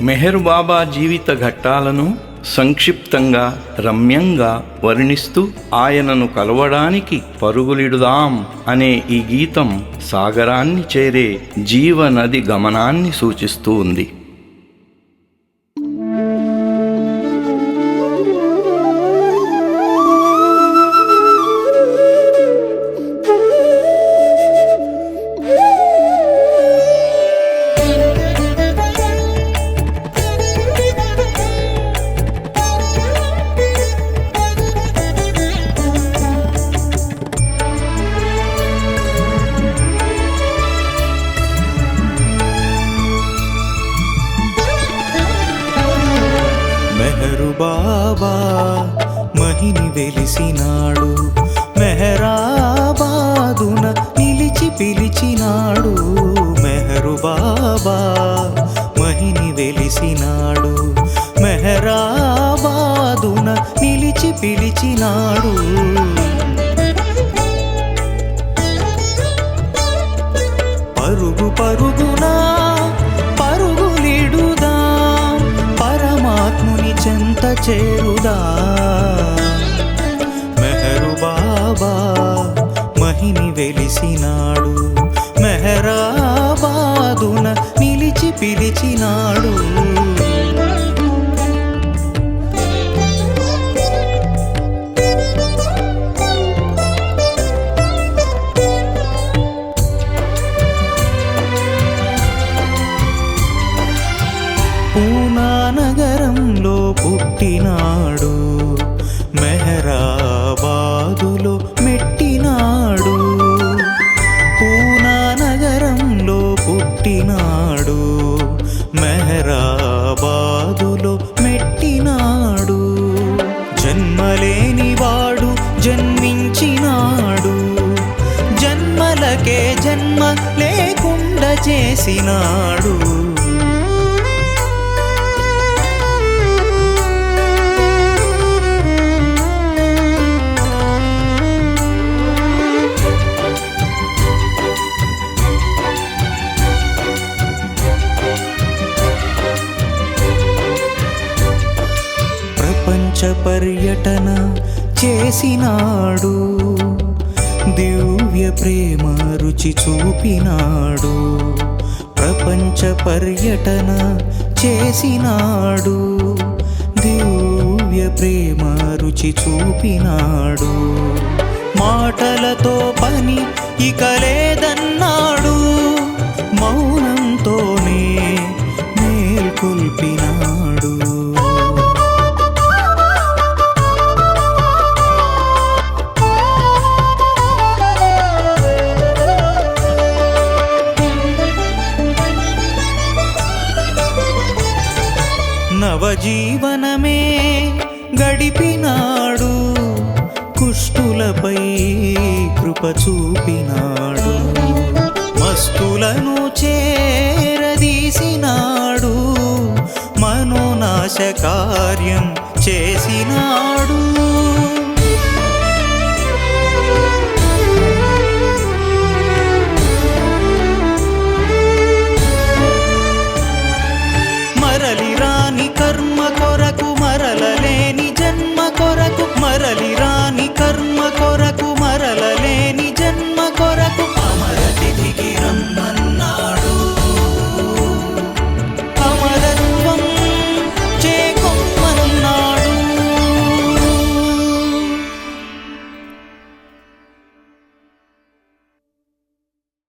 మెహర్ బాబా జీవిత ఘట్టాలను సంక్షిప్తంగా రమ్యంగా వర్ణిస్తూ ఆయనను కలవడానికి పరుగులిడుదాం అనే ఈ గీతం సాగరాన్ని చేరే జీవనది గమనాన్ని సూచిస్తూ ఉంది. మెహరు బాబా మహిని వెలిసినాడు, మెహరాబాదున నిలిచి పిలిచినాడు. మెహరు బాబా మహిని వెలిసినాడు, మెహరాబాదున నిలిచి పిలిచినాడు. పరుగు పరుగునా పరుగులిడుదాం, పరమాత్ముని చెంత చేరుదా. మెహరు బాబా మహిని వెలిసినాడు, మెహరాబాదున నిలిచి పిలిచినాడు. పూనా నగరంలో పుట్టినాడు, మెహరాబాదులో మెట్టినాడు. పూనా నగరంలో పుట్టినాడు, మెహరాబాదులో మెట్టినాడు. జన్మలేనివాడు జన్మించినాడు, జన్మలకే జన్మ లేకుండా చేసినాడు. ప్రపంచ పర్యటన చేసినాడు, దివ్య ప్రేమ రుచి చూపినాడు. ప్రపంచ పర్యటన చేసినాడు, దివ్య ప్రేమ రుచి చూపినాడు. మాటలతో పని ఇక లేదన్నాడు, మౌనంతోనే మేల్కొల్పినాడు. నవజీవనమే గడిపినాడు, కుష్టులపై కృప చూపినాడు. మస్తులను చేరదీసినాడు, మనోనాశ కార్యం చేసినాడు.